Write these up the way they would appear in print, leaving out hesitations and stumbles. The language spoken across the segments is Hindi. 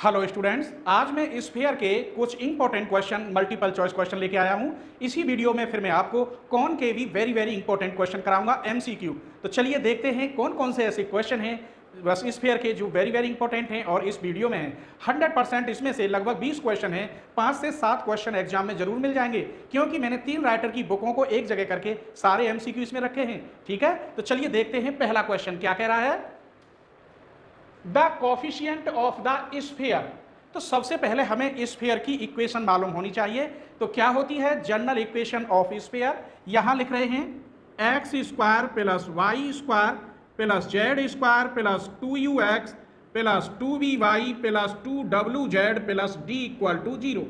हेलो स्टूडेंट्स, आज मैं स्फीयर के कुछ important question multiple choice question लेके आया हूं। इसी वीडियो में फिर मैं आपको कौन के भी वेरी वेरी इंपॉर्टेंट क्वेश्चन कराऊंगा एमसीक्यू। तो चलिए देखते हैं कौन कौन से ऐसे क्वेश्चन हैं बस स्फीयर के जो वेरी वेरी इंपॉर्टेंट हैं और इस वीडियो में हैं। 100% इसमें से लगभग 20 क्वेश्चन हैं, 5 से 7 क्वेश्चन एग्जाम में जरूर मिल जाएंगे, क्योंकि मैंने 3 राइटर की बुकों को एक जगह करके सारे एमसीक्यू इसमें रखे हैं। ठीक है, तो चलिए देखते हैं पहला क्वेश्चन क्या कह रहा है। The coefficient of the sphere. तो सबसे पहले हमें स्फीयर की इक्वेशन मालूम होनी चाहिए। तो क्या होती है जनरल इक्वेशन ऑफ स्फीयर? यहां लिख रहे हैं x square plus y square plus z square plus 2ux plus 2vy plus 2wz plus d equal to 0।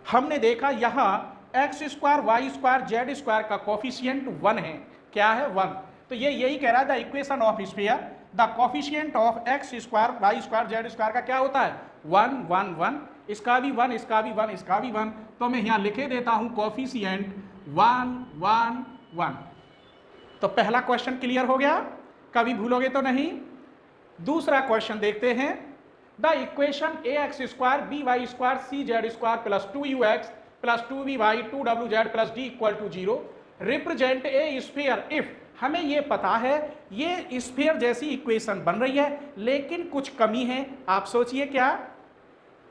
हमने देखा यहाँ x square y square z square का कोफिशिएंट 1 है। क्या है? 1। तो ये यही कह रहा है the equation of sphere the coefficient of x square y square z square का क्या होता है? 1 1 1। इसका भी 1, इसका भी 1, इसका भी 1। तो मैं यहाँ लिखे देता हूँ कोफिशिएंट 1 1 1। तो पहला क्वेश्चन क्लियर हो गया, कभी भूलोगे तो नहीं। दूसरा क्वेश्चन देखते हैं। The equation a x square B Y square C Z square plus 2ux plus 2vy 2wz plus d equal to 0 represent a sphere if. हमें ये पता है ये स्फीयर जैसी इक्वेशन बन रही है, लेकिन कुछ कमी है। आप सोचिए क्या?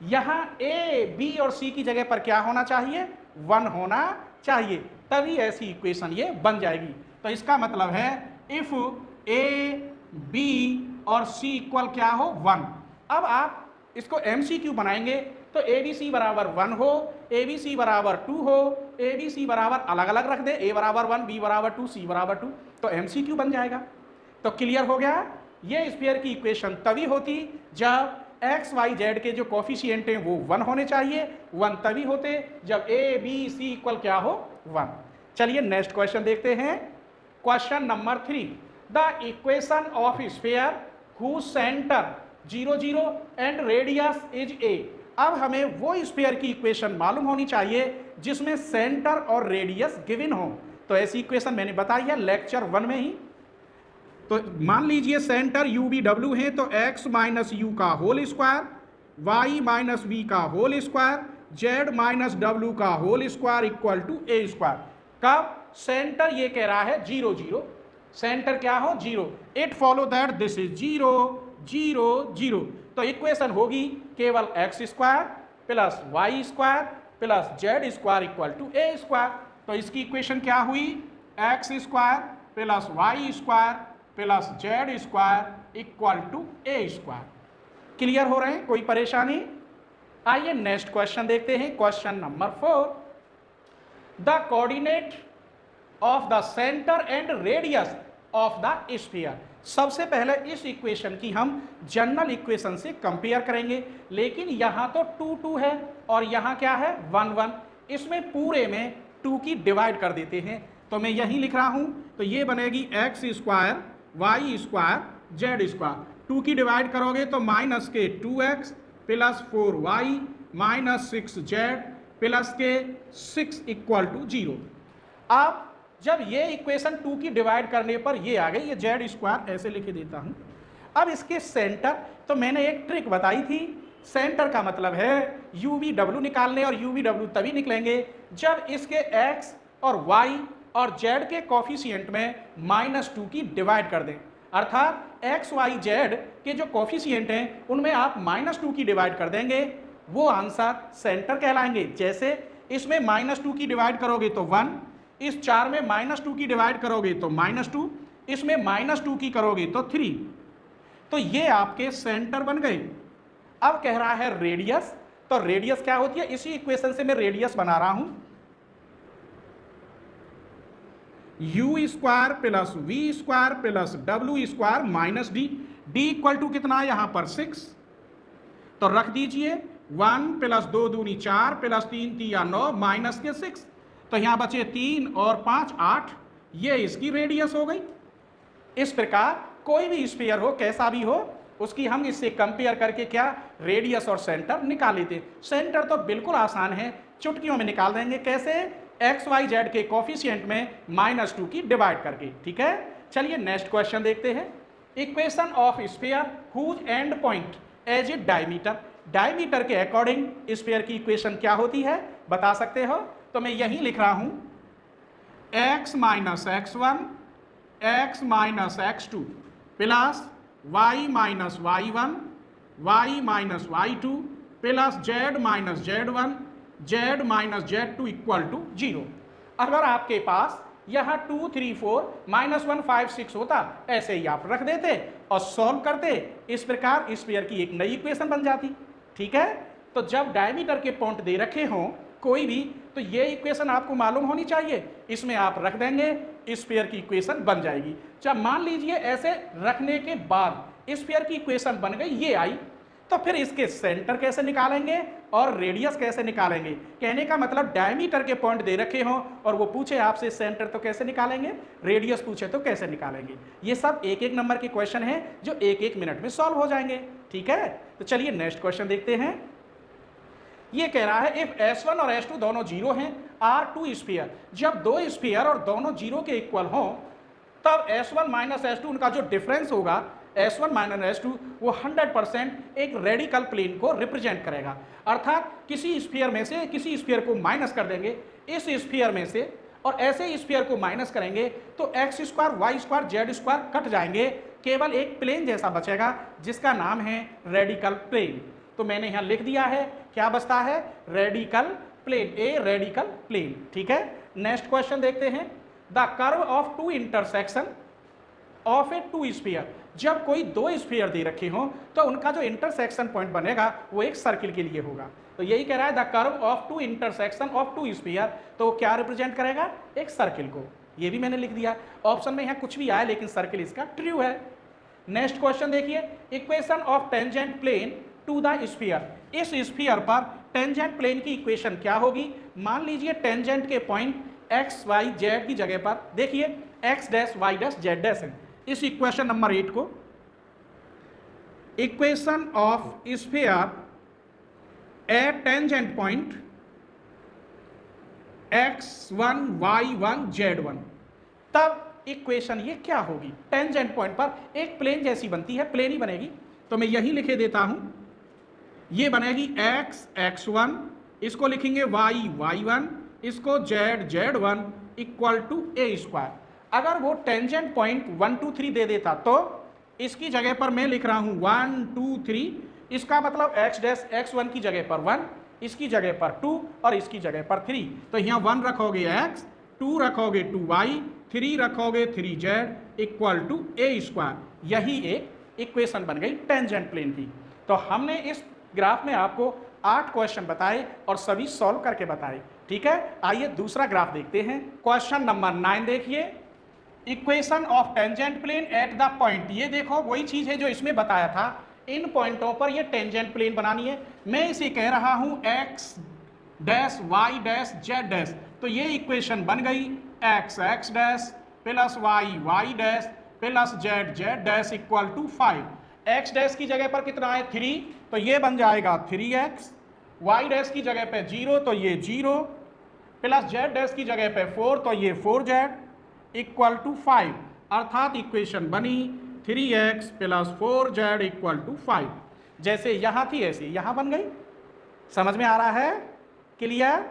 यहां ए बी और सी की जगह पर क्या होना चाहिए? 1 होना चाहिए, तभी ऐसी इक्वेशन ये बन जाएगी। तो इसका मतलब है इफ ए बी और सी इक्वल क्या हो? 1। अब आप इसको एमसीक्यू बनाएंगे तो ए बी सी बराबर 1 हो, ए बी सी बराबर 2 हो, ए बी सी बराबर अलग अलग रख दे, ए बराबर 1 बी बराबर 2 सी बराबर 2, तो एमसीक्यू बन जाएगा। तो क्लियर हो गया। ये स्फीयर की इक्वेशन तभी होती जब एक्स वाई जेड के जो कोफिशिएंट हैं वो 1 होने चाहिए। 1 तभी होते जब ए बी सी इक्वल क्या हो? 1। चलिए नेक्स्ट क्वेश्चन देखते हैं। Question number 3। The equation of sphere whose centre 0 0 and radius is a. अब हमें वो स्फीयर की इक्वेशन मालूम होनी चाहिए जिसमें सेंटर और रेडियस गिवन हो। तो ऐसी इक्वेशन मैंने बताई है लेक्चर 1 में ही। तो मान लीजिए सेंटर यू बी डब्ल्यू है, तो x माइनस यू का whole square, y minus V का whole square, z minus W का whole square equal to A square. कब? सेंटर ये कह रहा है 0 0, सेंटर क्या हो? 0। It follow that this is 0 0 0। तो इक्वेशन होगी केवल x square plus y square plus z square equal to A square. तो इसकी इक्वेशन क्या हुई? X square plus y square plus z square equal to A square. Clear हो रहे हैं? कोई परेशानी? आइए नेक्स्ट क्वेश्चन देखते हैं। Question number 4। The coordinate of the centre and radius of the sphere. सबसे पहले इस इक्वेशन की हम जनरल इक्वेशन से कंपेयर करेंगे, लेकिन यहां तो 2 2 है और यहां क्या है? 1 1। इसमें पूरे में 2 की डिवाइड कर देते हैं। तो मैं यही लिख रहा हूं, तो ये बनेगी x square y square z square. 2 की डिवाइड करोगे तो माइनस के 2x plus 4y minus 6z plus के 6 इक्वल टू 0। अब जब ये इक्वेशन 2 की डिवाइड करने पर ये आ गई, ये जेड स्क्वायर ऐसे लिख देता हूं। अब इसके सेंटर, तो मैंने एक ट्रिक बताई थी। सेंटर का मतलब है यू वी डब्ल्यू निकालने, और यू वी डब्ल्यू तभी निकलेंगे जब इसके एक्स और वाई और जेड के कोफिशिएंट में -2 की डिवाइड कर दें। अर्थात एक्स वाई जेड के जो कोफिशिएंट हैं उनमें आप -2 की डिवाइड कर देंगे, वो आंसर सेंटर कहलाएंगे। जैसे इसमें -2 की डिवाइड करोगे तो 1, इस 4 में -2 की डिवाइड करोगे तो -2, इसमें -2 की करोगे तो 3। तो ये आपके सेंटर बन गए। अब कह रहा है रेडियस। तो रेडियस क्या होती है? इसी इक्वेशन से मैं रेडियस बना रहा हूं। U square plus v square plus डब्ल्यू square minus d. D equal to कितना? यहां पर 6। तो रख दीजिए 1 प्लस 2 दूनी 4 प्लस 3 3 9 माइनस के 6। तो यहां बचे 3 और 5 8। ये इसकी रेडियस हो गई। इस प्रकार कोई भी स्फीयर हो, कैसा भी हो, उसकी हम इससे कंपेयर करके क्या रेडियस और सेंटर निकाल लेते। सेंटर तो बिल्कुल आसान है, चुटकियों में निकाल देंगे। कैसे? एक्स वाई जेड के कोफिशिएंट में -2 की डिवाइड करके। ठीक है, चलिए नेक्स्ट क्वेश्चन देखते हैं। Equation of sphere whose end point as a diameter. Diameter के अकॉर्डिंग स्फीयर की इक्वेशन क्या होती है बता सकते हो? तो मैं यही लिख रहा हूं x minus x1 x minus x2 plus y minus y1 y minus y2 plus z minus z1 z minus z2 equal to 0। अगर आपके पास यह 2 3 4 -1 5 6 होता, ऐसे ही आप रख देते और सॉल्व करते, इस प्रकार स्फीयर की एक नई इक्वेशन बन जाती। ठीक है, तो जब डायमीटर के पॉइंट दे रखे हों कोई भी, तो ये इक्वेशन आपको मालूम होनी चाहिए, इसमें आप रख देंगे, स्फीयर की इक्वेशन बन जाएगी। जब मान लीजिए ऐसे रखने के बाद स्फीयर की इक्वेशन बन गई, ये आई, तो फिर इसके सेंटर कैसे निकालेंगे और रेडियस कैसे निकालेंगे? कहने का मतलब डायमीटर के पॉइंट दे रखे हों और वो पूछे आपसे सेंटर, तो कैसे निकालेंगे? रेडियस पूछे तो कैसे निकालेंगे? ये सब एक एक नंबर के क्वेश्चन हैं जो एक एक मिनट में सॉल्व हो जाएंगे। ठीक है, तो चलिए नेक्स्ट क्वेश्चन देखते हैं। ये कह रहा है इफ S1 और S2 दोनों जीरो हैं, आर टू स्फीयर, जब दो स्फीयर और दोनों जीरो के इक्वल हों, तब S1 माइनस S2 उनका जो डिफरेंस होगा S1 माइनस S2 वो 100% एक रेडिकल प्लेन को रिप्रेजेंट करेगा। अर्थात किसी स्फीयर में से किसी स्फीयर को माइनस कर देंगे इस स्फीयर में से, और ऐसे स्फीयर को माइनस करेंगे तो x square y square z square cut जाएंगे, केवल एक प्लेन जैसा बचेगा जिसका नाम है रेडिकल प्लेन। तो मैंने यहाँ लिख दिया है, क्या बचता है? Radical plane, a radical plane. ठीक है, नेक्स्ट क्वेश्चन देखते हैं। The curve of two intersection of a two sphere, जब कोई दो स्फीयर दे रखे हो तो उनका जो इंटरसेक्शन पॉइंट बनेगा वो एक सर्किल के लिए होगा। तो यही कह रहा है the curve of two intersection of two sphere, तो क्या रिप्रेजेंट करेगा? एक सर्किल को। ये भी मैंने लिख दिया, ऑप्शन में यहाँ कुछ भी आया लेकिन सर्किल इसका ट्रू है। नेक्स्ट क्वेश्चन देखिए, equation of tangent plane to the sphere, इस स्फीयर पर टेंजेंट प्लेन की इक्वेशन क्या होगी? मान लीजिए टेंजेंट के पॉइंट एक्स वाई जेड की जगह पर देखिए x dash y dash z dash है। इस इक्वेशन नंबर 8 को equation of sphere at tangent point x1 y1 z1, तब इक्वेशन ये क्या होगी? टेंजेंट पॉइंट पर एक प्लेन जैसी बनती है, प्लेन ही बनेगी। तो मैं यही लिखे देता हूं, ये बनेगी x x1, इसको लिखेंगे y y1, इसको z z1 equal to A square. अगर वो टेंजेंट पॉइंट 1 2 3 दे देता तो इसकी जगह पर मैं लिख रहा हूं 1 2 3, इसका मतलब x डैश x1 की जगह पर 1, इसकी जगह पर 2 और इसकी जगह पर 3। तो यहाँ 1 रखोगे x, 2 रखोगे 2y, 3 रखोगे 3z equal to A square. यही एक इक्वेशन बन गई टेंजेंट प्लेन की। तो हमने इस ग्राफ में आपको 8 क्वेश्चन बताए और सभी सॉल्व करके बताए। ठीक है, आइए दूसरा ग्राफ देखते हैं। क्वेश्चन नंबर 9 देखिए, equation of tangent plane at the point. ये देखो वही चीज है जो इसमें बताया था, इन पॉइंटों पर ये टेंजेंट प्लेन बनानी है। मैं इसे कह रहा हूं x dash y dash z dash, तो ये इक्वेशन बन गई x x dash plus y dash plus z dash equal to 5। x dash की जगह पर कितना है? 3, तो ये बन जाएगा 3x, y डैश की जगह पे 0 तो ये 0, प्लस z डैश की जगह पे 4 तो ये 4z इक्वल टू 5। अर्थात इक्वेशन बनी 3x plus 4z equal to 5। जैसे यहाँ थी ऐसे यहाँ बन गई। समझ में आ रहा है? क्लियर?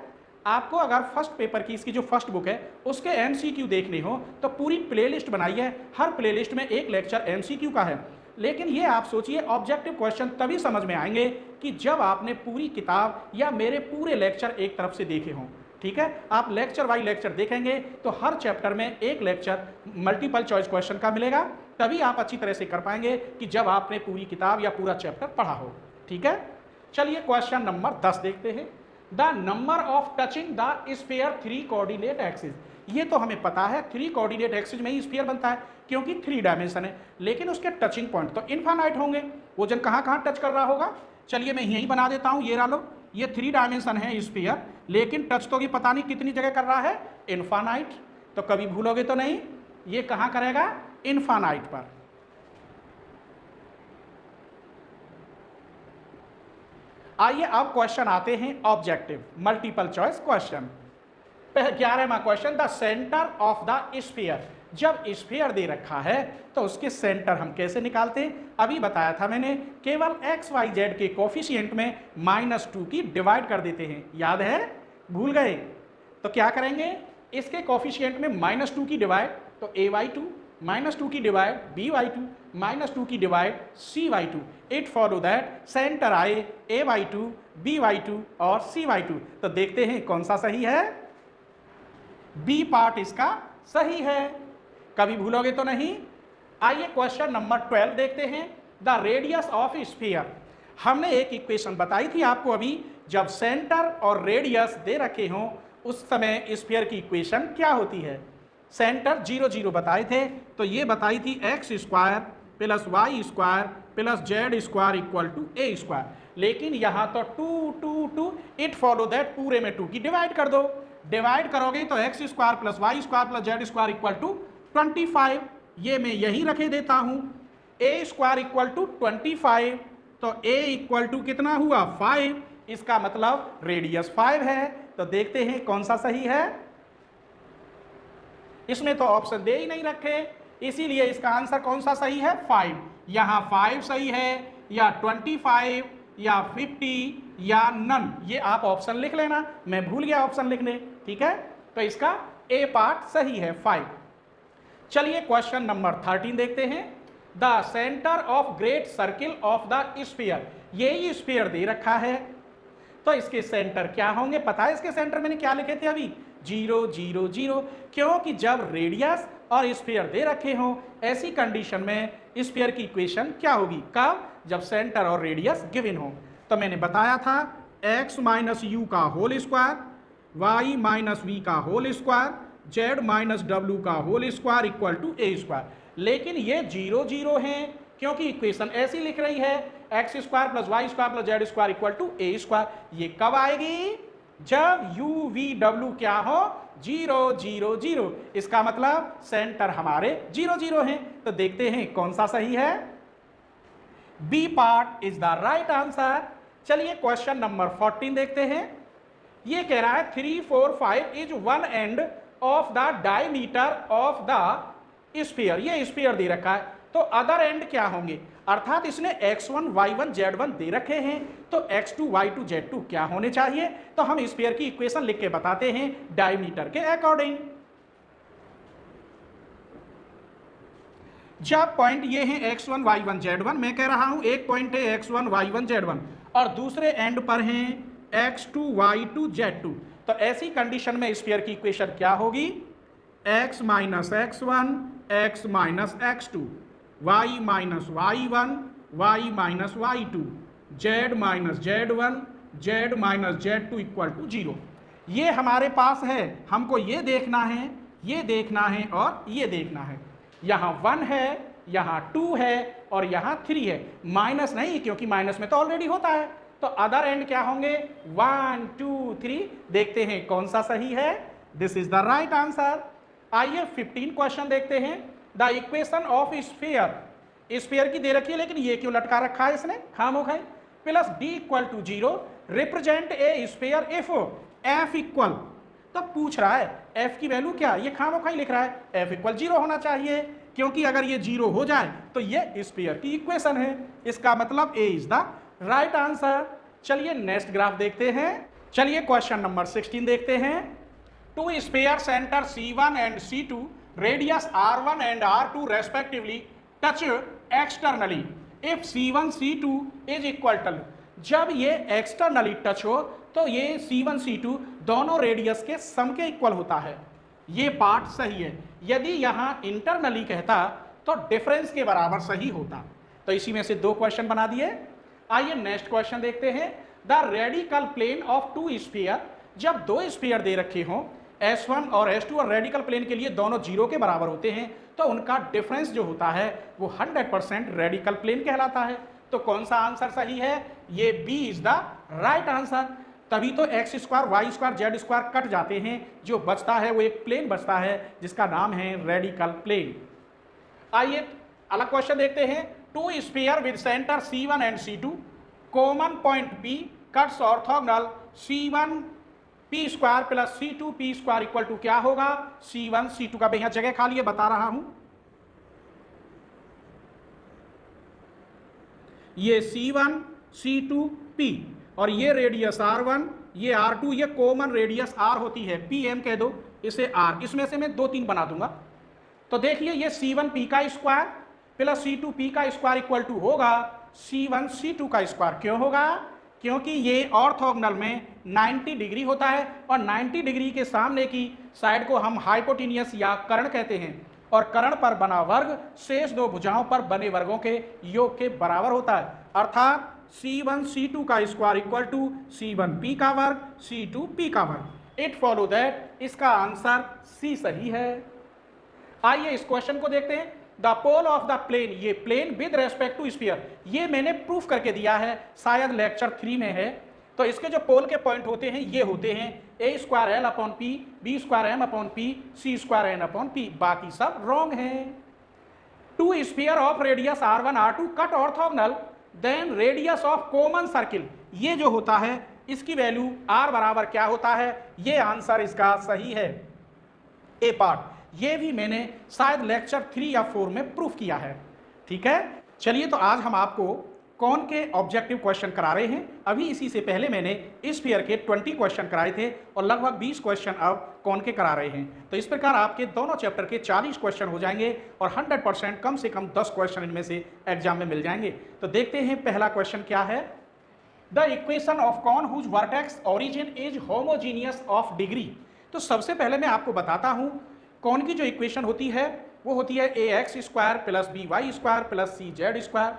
आपको अगर फर्स्ट पेपर की इसकी जो फर्स्ट बुक है उसके MCQ देखने हो तो पूरी प्लेलिस्ट बनाई है, हर प्लेलिस्ट में एक लेक्चर MCQ का है। लेकिन ये आप सोचिए ऑब्जेक्टिव क्वेश्चन तभी समझ में आएंगे कि जब आपने पूरी किताब या मेरे पूरे लेक्चर एक तरफ से देखे हों। ठीक है, आप लेक्चर बाई लेक्चर देखेंगे तो हर चैप्टर में एक लेक्चर मल्टीपल चॉइस क्वेश्चन का मिलेगा, तभी आप अच्छी तरह से कर पाएंगे कि जब आपने पूरी किताब या पूरा चैप्टर पढ़ा हो। ठीक है, चलिए क्वेश्चन नंबर 10 देखते हैं। The number of touching the sphere 3 coordinate axis. ये तो हमें पता है 3 कोऑर्डिनेट एक्सिस में ही स्फीयर बनता है क्योंकि 3 डायमेंशन है, लेकिन उसके टचिंग पॉइंट तो इनफाइनाइट होंगे। वो जन कहाँ कहाँ टच कर रहा होगा? चलिए मैं यहीं बना देता हूँ, ये रहा लो, ये 3 डायमेंशन है स्फीयर, लेकिन टच तो की पता नहीं कितनी जगह कर रहा है? इनफाइनाइट। तो कभी भूलोगे तो नहीं, ये कहाँ करेगा? इनफाइनाइट पर। आइए अब क्वेश्चन आते हैं ऑब्जेक्टिव मल्टीपल चॉइस क्वेश्चन। 11वां question, the centre of the sphere. जब स्फीयर दे रखा है तो उसके सेंटर हम कैसे निकालते हैं? अभी बताया था मैंने, केवल एक्स वाई जेड के कोफिशिएंट में -2 की डिवाइड कर देते हैं। याद है? भूल गए? तो क्या करेंगे, इसके कोफिशिएंट में -2 की डिवाइड तो a/2, -2 की डिवाइड b/2, -2 की divide c/2। It follow that centre आए a/2, b/2 और c/2। तो देखते हैं कौन सा सही है। बी पार्ट इसका सही है, कभी भूलोगे तो नहीं। आइए क्वेश्चन नंबर 12 देखते हैं। The radius of sphere. हमने एक इक्वेशन बताई थी आपको अभी, जब सेंटर और रेडियस दे रखे हों उस समय स्फीयर की इक्वेशन क्या होती है। सेंटर 0 0 बताए थे, तो ये बताई थी x² + y² + z² equal to a²। लेकिन यहाँ तो 2 2 2, इट फॉलो दैट पूरे में 2 की डिवाइड कर दो। डिवाइड करोगे तो x² + y² + z² equal to 25। ये मैं यही रखे देता हूँ। a² इक्वल टू 25, तो a इक्वल टू कितना हुआ 5। इसका मतलब रेडियस 5 है। तो देखते हैं कौन सा सही है। इसमें तो ऑप्शन दे ही नहीं रखे, इसीलिए इसका आंसर कौन सा सही है 5। यहाँ 5 सही है या 25 या 50 या नन, ये आप ऑप्शन लिख लेना, मैं भूल गया ऑप्शन लिखने। ठीक है, तो इसका ए पार्ट सही है 5। चलिए क्वेश्चन नंबर 13 देखते हैं। The centre of great circle of the sphere. यही स्फीयर दे रखा है, तो इसके सेंटर क्या होंगे? पता है इसके सेंटर मैंने क्या लिखे थे अभी? 0 0 0, क्योंकि जब रेडियस और स्फीयर दे रखे हों ऐसी कंडीशन में स्फीयर की इक्वेशन क्या होगी? कब? जब सेंटर और रेडियस गिवन हो। तो मैंने बताया था x - u का होल स्क्वायर, y - v का होल स्क्वायर, z - w का whole square equal to a²। लेकिन ये 0 0 हैं क्योंकि इक्वेशन ऐसी लिख रही है x² + y² + z² equal to a²। ये कब आएगी? जब u v w क्या हो 0 0 0। इसका मतलब सेंटर हमारे 0 0 हैं। तो देखते हैं कौन सा सही है। B part is the right answer. चलिए क्वेश्चन नंबर 14 देखते हैं। ये कह रहा है 3 4 5 is one end of the diameter of the sphere. ये स्फीयर दे रखा है, तो अदर एंड क्या होंगे? अर्थात इसने x1 y1 z1 दे रखे हैं, तो x2 y2 z2 क्या होने चाहिए? तो हम स्फीयर की इक्वेशन लिख के बताते हैं डायमीटर के अकॉर्डिंग। जब पॉइंट ये है x1 y1 z1, मैं कह रहा हूं एक पॉइंट है x1 y1 z1 और दूसरे एंड पर हैं x2 y2 z2, तो ऐसी कंडीशन में स्फीयर की इक्वेशन क्या होगी? x - x1 x - x2, y - y1 y - y2, z - z1 z - z2 equal to 0। ये हमारे पास है, हमको ये देखना है, ये देखना है और ये देखना है। यहाँ 1 है, यहाँ 2 है और यहाँ 3 है। माइनस नहीं, क्योंकि माइनस में तो ऑलरेडी होता है। तो अदर एंड क्या होंगे? 1 2 3। देखते हैं कौन सा सही है। This is the right answer. आइए 15 क्वेश्चन देखते हैं। The equation of sphere. Sphere की दे रखी है, लेकिन ये क्यों लटका रखा है इसने खामोखाई? Plus d equal to 0 represent a sphere if f equal. तो पूछ रहा है f की वैल्यू क्या? ये खामोखाई लिख रहा है f इक्वल 0 होना चाहिए, क्योंकि अगर ये 0 हो जाए तो ये स्फीयर की इक्वेशन है। इसका मतलब a is the right answer. चलिए नेक्स्ट ग्राफ देखते हैं। चलिए क्वेश्चन नंबर 16 देखते हैं। Two sphere centre C1 and C2 radius R1 and R2 respectively touch externally if C1 C2 is equal to. जब ये एक्सटर्नली टच हो तो ये C1 C2 दोनों रेडियस के सम के इक्वल होता है। ये पार्ट सही है। यदि यहाँ इंटरनली कहता तो डिफरेंस के बराबर सही होता। तो इसी में से 2 क्वेश्चन बना दिए। आइए नेक्स्ट क्वेश्चन देखते हैं। The radical plane of 2 sphere. जब 2 स्फीयर दे रखे हों S1 और S2 और रेडिकल प्लेन के लिए दोनों 0 के बराबर होते हैं, तो उनका डिफरेंस जो होता है वो 100% रेडिकल प्लेन कहलाता है। तो कौन सा आंसर सही है? ये B is the right answer. तभी तो x² y² z² कट जाते हैं, जो बचता है वो एक प्लेन बचता है जिसका नाम है रेडिकल प्लेन। आइए अलग क्वेश्चन देखते हैं। 2 sphere with centre C1 and C2 common point P cuts orthogonal C1 P square plus C two P square equal to क्या होगा, C1 C2 का भैया जगह खाली है बता रहा हूं, ये C1 C2 P और ये रेडियस R1 ये R2, ये कॉमन रेडियस R होती है, PM कह दो इसे R, इसमें से मैं 2 3 बना दूंगा। तो देखिए ये C1 P का स्क्वायर प्लस C2 P का स्क्वायर इक्वल टू होगा C1 C2 का स्क्वायर। क्यों होगा, क्योंकि ये ऑर्थोगोनल में 90 डिग्री होता है और 90 डिग्री के सामने की साइड को हम हाइपोटेनियस या कर्ण कहते हैं और कर्ण पर बना वर्ग शेष 2 भुजाओं पर बने वर्गों के योग के बराबर होता है, अर्थात C1 C2 का square equal to C1 P का वर्ग C2 P का वर्ग। इट फॉलो दैट इसका आंसर C सही है। आइए इस क्वेश्चन को देखते हैं। The pole of the plane, ये plane with respect to sphere, ये मैंने प्रूफ करके दिया है, शायद लेक्चर 3 में है। तो इसके जो पोल के पॉइंट होते हैं ये होते हैं a square L upon P, B square M upon P, C square N upon P, बाकी सब रॉन्ग है। Two sphere of radius R1 R2 cut orthogonal, then radius of common circle, ये जो होता है इसकी वैल्यू R बराबर क्या होता है, ये आंसर इसका सही है। ए पार्ट ये भी मैंने शायद लेक्चर 3 या 4 में प्रूफ किया है। ठीक है, चलिए तो आज हम आपको कौन के ऑब्जेक्टिव क्वेश्चन करा रहे हैं। अभी इसी से पहले मैंने स्फीयर के 20 क्वेश्चन कराए थे और लगभग 20 क्वेश्चन अब कौन के करा रहे हैं। तो इस प्रकार आपके दोनों चैप्टर के 40 क्वेश्चन हो जाएंगे और 100% कम से कम 10 क्वेश्चन इनमें से एग्जाम में मिल जाएंगे। तो देखते हैं पहला क्वेश्चन क्या है। The equation of cone whose vertex origin is homogeneous of degree. तो सबसे पहले मैं आपको बताता हूं कौन की जो इक्वेशन होती है वो होती है ax square plus by square plus cz square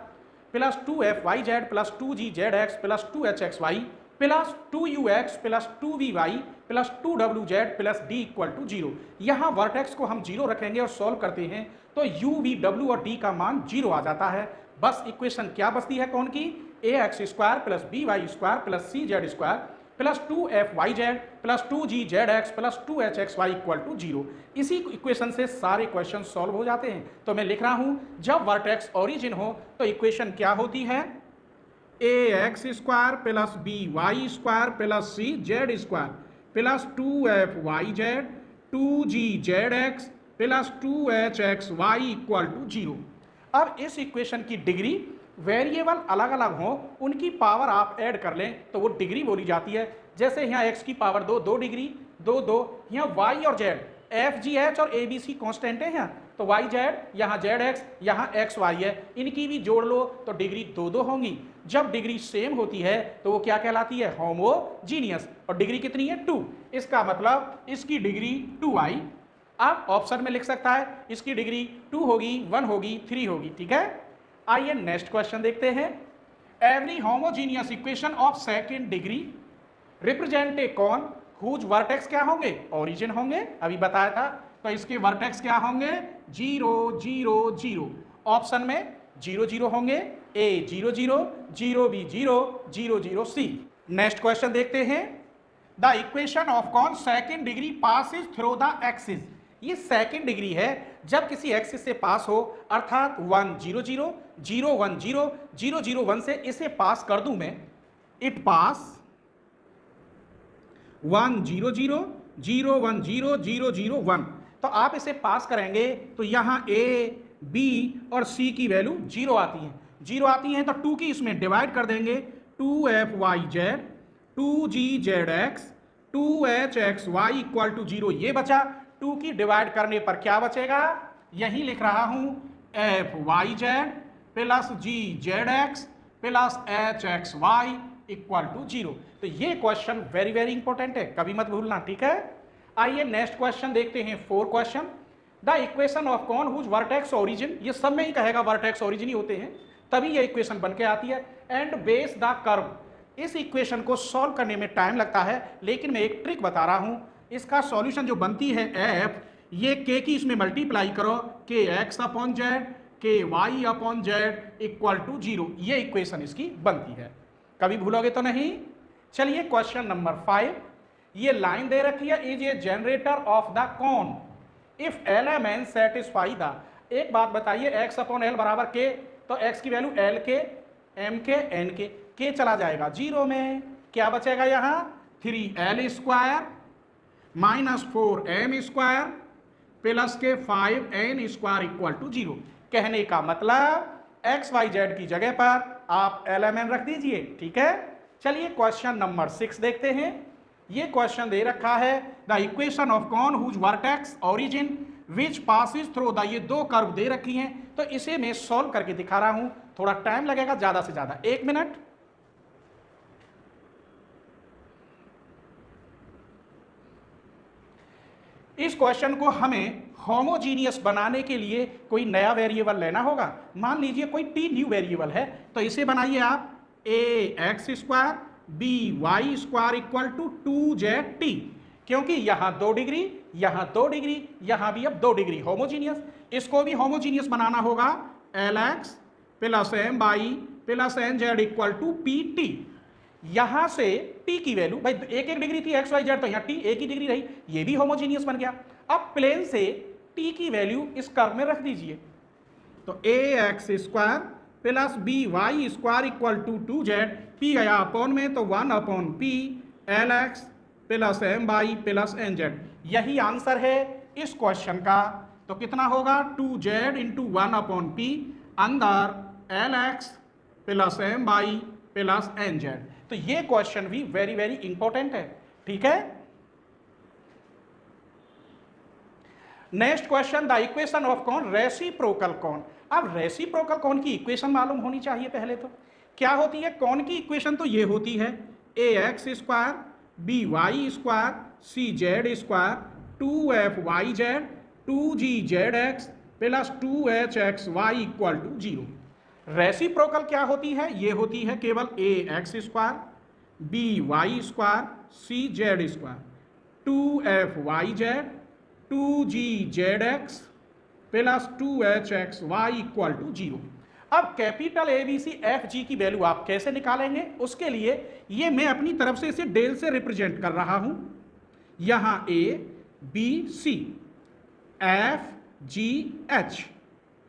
plus 2fyz plus 2gzx plus 2hxy plus 2ux plus 2vy plus 2wz plus d equal to 0। यहाँ वर्टेक्स को हम 0 रखेंगे और सॉल्व करते हैं तो u, v, w और d का मान 0 आ जाता है। बस इक्वेशन क्या बचती है कौन की, ax square plus by square plus cz square plus 2fyz plus 2gzx plus 2hxy equal to 0। इसी इक्वेशन से सारे क्वेश्चन सॉल्व हो जाते हैं। तो मैं लिख रहा हूं जब वर्टेक्स ओरिजिन हो तो इक्वेशन क्या होती है, ax square plus by square plus cz square plus 2fyz 2gzx plus 2hxy equal to 0। अब इस इक्वेशन की डिग्री वेरिएबल अलग अलग हो उनकी पावर आप ऐड कर लें तो वो डिग्री बोली जाती है। जैसे यहाँ x की पावर 2 डिग्री 2 यहाँ y और z f g h और a b c कॉन्स्टेंट है यहाँ, तो y z यहाँ z x यहाँ x y है, इनकी भी जोड़ लो तो डिग्री 2 होंगी। जब डिग्री सेम होती है तो वो क्या कहलाती है, होमोजीनियस। और डिग्री कितनी है 2, इसका मतलब इसकी डिग्री 2i। आप ऑप्शन में लिख सकता है इसकी डिग्री 2 होगी, 1 होगी, 3 होगी। ठीक है, आइए नेक्स्ट क्वेश्चन देखते हैं। Every homogeneous equation of second degree represent a cone whose vertex क्या होंगे, ओरिजिन होंगे, अभी बताया था। तो इसके वर्टेक्स क्या होंगे, 0 0 0। ऑप्शन में 0 0 होंगे, A 0 0 0 B 0 0 0 C. Next question देखते हैं। The equation of cone second degree passes through the axis. ये सेकंड डिग्री है जब किसी एक्सिस से पास हो, अर्थात 1 0 0 0 1 0 0 0 1 से इसे पास कर दूं मैं, इट पास 1 0 0 0 1 0 0 0 1। तो आप इसे पास करेंगे तो यहाँ a b और c की वैल्यू 0 आती है, 0 आती हैं तो 2 की इसमें डिवाइड कर देंगे, 2fyz 2gzx 2hxy equal to 0। ये बचा, 2 की डिवाइड करने पर क्या बचेगा, यही लिख रहा हूं fyz plus gzx plus hxy equal to 0। तो ये क्वेश्चन वेरी वेरी इंपॉर्टेंट है, कभी मत भूलना। ठीक है, आइए नेक्स्ट क्वेश्चन देखते हैं। 4 question. The equation of cone whose vertex origin, ये सब में ही कहेगा वर्टेक्स ओरिजिन ही होते हैं तभी ये इक्वेशन बन के आती है। एंड बेस द कर्व, इस इक्वेशन को सॉल्व करने में टाइम लगता है लेकिन मैं एक ट्रिक बता रहा हूं। इसका सॉल्यूशन जो बनती है f, ये k की इसमें मल्टीप्लाई करो, k x upon z k y upon z equal to 0। ये इक्वेशन इसकी बनती है, कभी भूलोगे तो नहीं। चलिए क्वेश्चन नंबर 5, ये लाइन दे रखी है, is a generator of the cone if element satisfy the. एक बात बताइए, x अपॉन एल बराबर k, तो x की वैल्यू l के m के n के, k चला जाएगा 0 में, क्या बचेगा यहाँ 3l square minus 4m square plus के 5n स्क्वायर इक्वल टू 0। कहने का मतलब XYZ की जगह पर आप LMN रख दीजिए, ठीक है। चलिए क्वेश्चन नंबर 6 देखते हैं। ये क्वेश्चन दे रखा है the equation of cone whose vertex origin which passes through the, ये दो कर्व दे रखी हैं, तो इसे मैं सॉल्व करके दिखा रहा हूं। थोड़ा टाइम लगेगा, ज्यादा से ज्यादा 1 मिनट। इस क्वेश्चन को हमें होमोजीनियस बनाने के लिए कोई नया वेरिएबल लेना होगा। मान लीजिए कोई t न्यू वेरिएबल है, तो इसे बनाइए आप ax square by square equal to 2zt, क्योंकि यहां 2 डिग्री, यहां 2 डिग्री, यहां भी अब 2 डिग्री होमोजीनियस। इसको भी होमोजीनियस बनाना होगा lx plus m by plus nz equal to pt। यहां से t की वैल्यू, भाई 1 डिग्री थी XYZ, तो यहां t 1 ही डिग्री रही, ये भी होमोजीनियस बन गया। अब प्लेन से t की वैल्यू इस कर्व में रख दीजिए, तो ax square plus by square equal to 2z, p गया अपॉन में तो 1 upon p lx plus m by plus nz। यही आंसर है इस क्वेश्चन का। तो कितना होगा 2z इंटू 1 अपॉन p अंदर lx plus m by plus nz। तो ये क्वेश्चन भी वेरी वेरी इंपॉर्टेंट है, ठीक है। Next question the equation of cone reciprocal cone. अब रेसिप्रोकल कॉन की इक्वेशन मालूम होनी चाहिए पहले। तो क्या होती है कॉन की इक्वेशन? तो ये होती है ax square by square cz square 2fyz 2gzx plus 2hxy equal to 0। Reciprocal क्या होती है? ये होती है केवल ax square by square cz square 2fyz 2gzx plus 2hxy equal to 0। अब कैपिटल ABC FG की वैल्यू आप कैसे निकालेंगे? उसके लिए ये मैं अपनी तरफ से इसे डेल से रिप्रेजेंट कर रहा हूं। यहां A B C F G H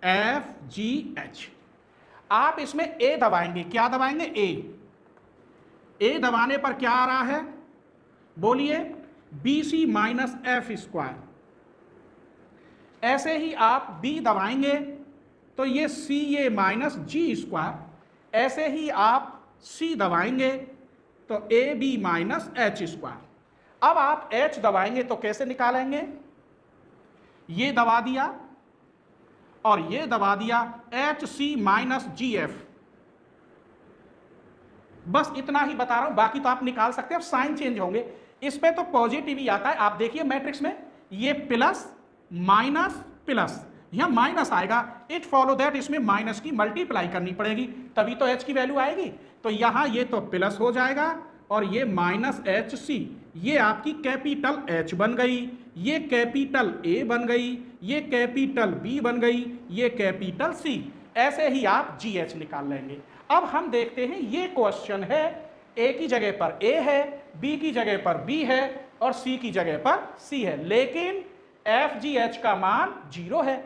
F G H। आप इसमें A दबाएंगे। क्या दबाएंगे? A दबाने पर क्या आ रहा है? बोलिए BC माइनस F स्क्वायर। ऐसे ही आप B दबाएंगे तो ये CA माइनस G स्क्वायर। ऐसे ही आप C दबाएंगे तो AB माइनस H स्क्वायर। अब आप H दबाएंगे तो कैसे निकालेंगे? ये दबा दिया और ये दबा दिया HC माइनस GF। बस इतना ही बता रहा हूं, बाकी तो आप निकाल सकते हैं। अब साइन चेंज होंगे, इस पे तो पॉजिटिव ही आता है। आप देखिए मैट्रिक्स में ये प्लस माइनस प्लस, यहां माइनस आएगा। इट फॉलो दैट इसमें माइनस की मल्टीप्लाई करनी पड़ेगी, तभी तो H की वैल्यू आएगी। तो यहां ये तो प्लस हो जाएगा और ये माइनस HC, ये आपकी कैपिटल H बन गई, ये कैपिटल A बन गई, ये कैपिटल B बन गई, ये कैपिटल C। ऐसे ही आप GH निकाल लेंगे। अब हम देखते हैं, ये क्वेश्चन है A की जगह पर A है, B की जगह पर B है और C की जगह पर C है, लेकिन FGH का मान 0 है।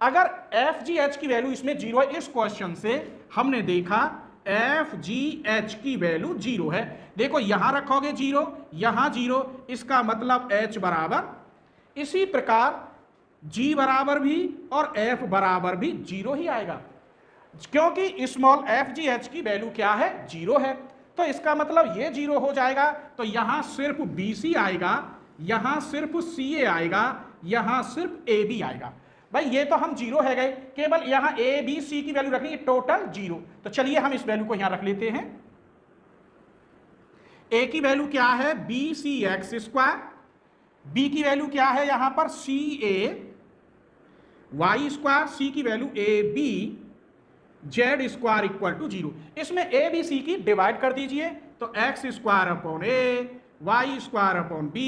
अगर FGH की वैल्यू इसमें 0 है, इस क्वेश्चन से हमने देखा FGH की वैल्यू 0 है। देखो यहां रखोगे 0, यहां 0, इसका मतलब H बराबर, इसी प्रकार G बराबर भी और F बराबर भी 0 ही आएगा, क्योंकि स्मॉल FGH की वैल्यू क्या है? 0 है। तो इसका मतलब ये 0 हो जाएगा। तो यहां सिर्फ BC आएगा, यहां सिर्फ CA आएगा, यहां सिर्फ AB आएगा। भाई ये तो हम 0 है गए, केवल यहां A B C की वैल्यू रखनी, टोटल 0। तो चलिए हम इस वैल्यू को यहां रख लेते हैं। A की वैल्यू क्या है? BCX square. B की वैल्यू क्या है यहां पर? CA Y square. C की value AB Z square equal to 0। इसमें A B C की डिवाइड कर दीजिए, तो X square upon A, Y square upon B,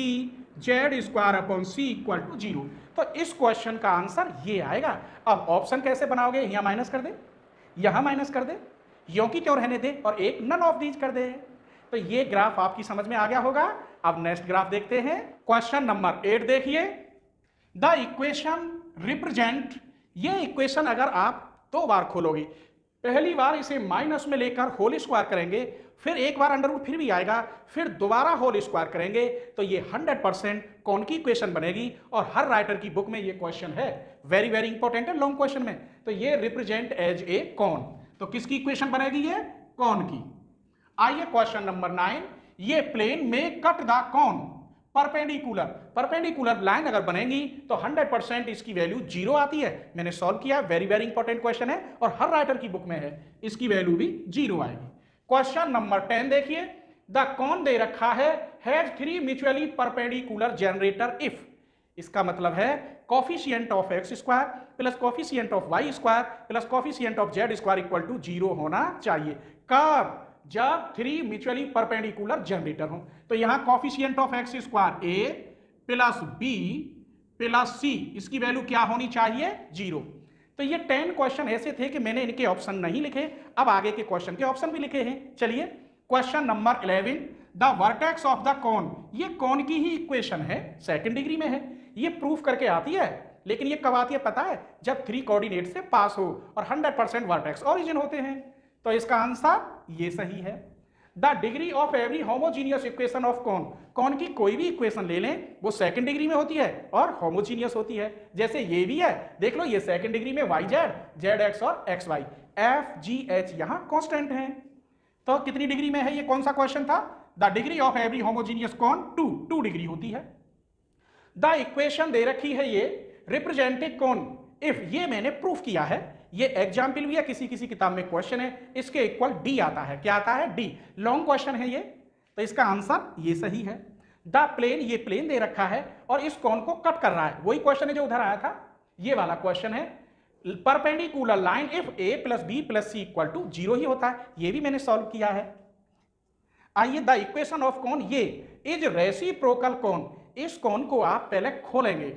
Z square upon C equal to 0। तो इस क्वेश्चन का आंसर ये आएगा। अब ऑप्शन कैसे बनाओगे? यहां माइनस कर दे, यहां माइनस कर दे, यों की त्यों रहने दे और एक नन ऑफ दीज कर दे। तो ये ग्राफ आपकी समझ में आ गया होगा। अब नेक्स्ट ग्राफ देखते हैं। क्वेश्चन नंबर 8 देखिए। द इक्वेशन रिप्रेजेंट, ये इक्वेशन अगर आप 2 बार खोलोगे, पहली बार इसे माइनस में लेकर होल स्क्वायर करेंगे, फिर एक बार अंडर रूट फिर भी आएगा, फिर दोबारा होल स्क्वायर करेंगे तो ये 100% कौन की इक्वेशन बनेगी। और हर राइटर की बुक में ये क्वेश्चन है, वेरी वेरी इंपॉर्टेंट है लॉन्ग क्वेश्चन में। तो ये रिप्रेजेंट एज ए कॉन, तो किसकी इक्वेशन बनेगी, ये कॉन की। आइए क्वेश्चन नंबर 9, ये प्लेन में cut the cone perpendicular. Perpendicular line अगर बनेगी तो 100% इसकी वैल्यू 0 आती है। मैंने सॉल्व किया, वेरी वेरी इंपॉर्टेंट क्वेश्चन है और हर राइटर की बुक में है, इसकी वैल्यू भी 0 आएगी। क्वेश्चन नंबर 10 देखिए, द कॉन दे रखा है has 3 mutually perpendicular generator if. इसका मतलब है coefficient of x square plus coefficient of y square plus coefficient of z square equal to 0 होना चाहिए। कब, जब 3 म्यूचुअली परपेंडिकुलर जनरेटर हो। तो यहां coefficient of x square A plus B plus C, इसकी वैल्यू क्या होनी चाहिए, 0। तो ये 10 क्वेश्चन ऐसे थे कि मैंने इनके ऑप्शन नहीं लिखे, अब आगे के क्वेश्चन के ऑप्शन भी लिखे हैं। चलिए question number 11, the vertex of the cone. ये कॉन की ही इक्वेशन है, सेकंड डिग्री में है, ये प्रूफ करके आती है। लेकिन ये कब आती है पता है, जब 3 कोऑर्डिनेट से पास हो और 100% वर्टेक्स ओरिजिन होते हैं। तो इसका आंसर ये सही है। The degree of every homogeneous equation of cone. Cone की कोई भी इक्वेशन ले लें वो सेकंड डिग्री में होती है और होमोजीनियस होती है। जैसे ये भी है, देख लो, ये सेकंड डिग्री में वाई जेड, जेड एक्स और x y, f g h यहां कांस्टेंट हैं। तो कितनी डिग्री में है, ये कौन सा क्वेश्चन था, the degree of every homogeneous cone 2 degree होती है। द इक्वेशन दे रखी है ये रिप्रेजेंटेड कॉन इफ, ये मैंने प्रूफ किया है, ये एग्जाम्पल भी है, किसी किसी किताब में क्वेश्चन है, इसके इक्वल डी आता है। क्या आता है, डी। लॉन्ग क्वेश्चन है ये, तो इसका आंसर ये सही है। द प्लेन, ये प्लेन दे रखा है और इस कॉन को कट कर रहा है, वही क्वेश्चन है जो उधर आया था, ये वाला क्वेश्चन है। Perpendicular line if a plus B plus c equal to 0 ही होता है, ये भी मैंने सॉल्व किया है। आइए, द इक्वेशन ऑफ कॉन, ये इज रेसिप्रोकल कॉन। इस कॉन को आप पहले खोलेंगे,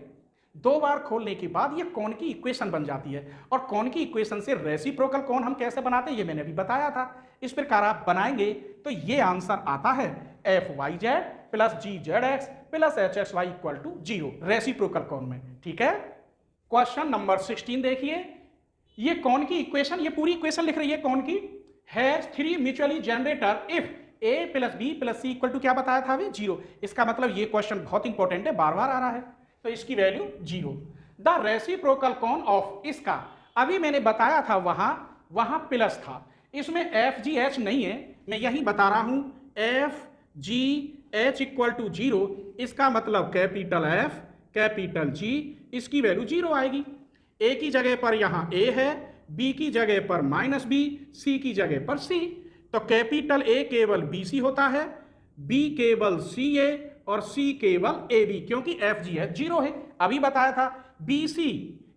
2 बार खोलने के बाद ये कॉन की इक्वेशन बन जाती है। और कॉन की इक्वेशन से रेसिप्रोकल कॉन हम कैसे बनाते हैं ये मैंने अभी बताया था। इस प्रकार आप बनाएंगे तो ये आंसर आता है f y z plus g z x plus h x y equal to 0 reciprocal cone में। ठीक है, क्वेश्चन नंबर 16 देखिए, ये कॉन की इक्वेशन, ये पूरी इक्वेशन लिख रही है कॉन की, has 3 mutually generator if a plus B plus c equal to क्या बताया था अभी, 0। इसका मतलब ये क्वेश्चन बहुत इंपॉर्टेंट है, बार बार आ रहा है, तो इसकी value 0। The reciprocal cone of, इसका अभी मैंने बताया था, वहां प्लस था, इसमें एफ जी एच नहीं है, मैं यही बता रहा हूं, f g h equal to 0। इसका मतलब कैपिटल एफ कैपिटल जी, इसकी वैल्यू 0 आएगी। ए की जगह पर यहां ए है, बी की जगह पर माइनस बी, सी की जगह पर सी। तो कैपिटल ए केवल बी सी होता है, बी केवल सी ए और सी केवल ए बी, क्योंकि एफ जी एच 0 है। अभी बताया था बी सी,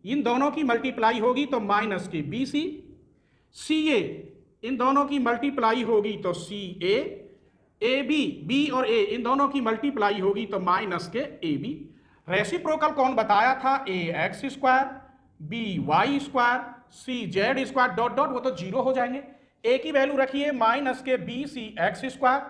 इन दोनों की मल्टीप्लाई होगी तो माइनस के बी सी, सी ए, इन दोनों की मल्टीप्लाई होगी तो सी ए बी, बी और ए इन दोनों की मल्टीप्लाई होगी तो माइनस के ए बी। रेसिप्रोकल कौन बताया था, A x square B Y square C Z square dot dot, वो तो 0 हो जाएंगे। ए की वैल्यू रखिए माइनस के B C X square,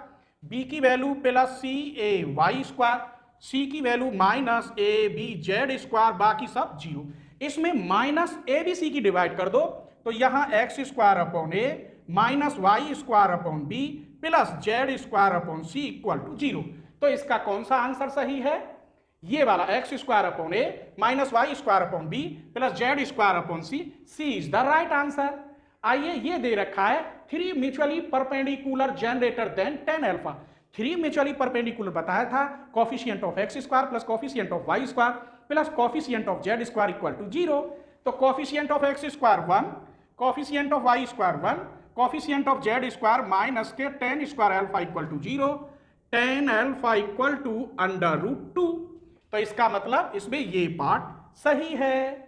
B की value plus C A Y square, C की value minus A B Z square, बाकी सब 0। इसमें माइनस ए बी सी की डिवाइड कर दो तो यहां x square upon a minus y square upon b plus z square upon c equal to 0। तो इसका कौन सा आंसर सही है, ये वाला x square upon a minus y square upon b plus z square upon c, c is the right answer. आइए, ये दे रखा है 3 mutually perpendicular generator then tan alpha. 3 mutually perpendicular बताया था, coefficient of x square plus coefficient of y square plus coefficient of z square equal to 0। तो coefficient of x square 1, coefficient of y square 1, coefficient of z square minus के tan square alpha equal to 0, tan alpha equal to under root 2। तो इसका मतलब इसमें ये पार्ट सही है।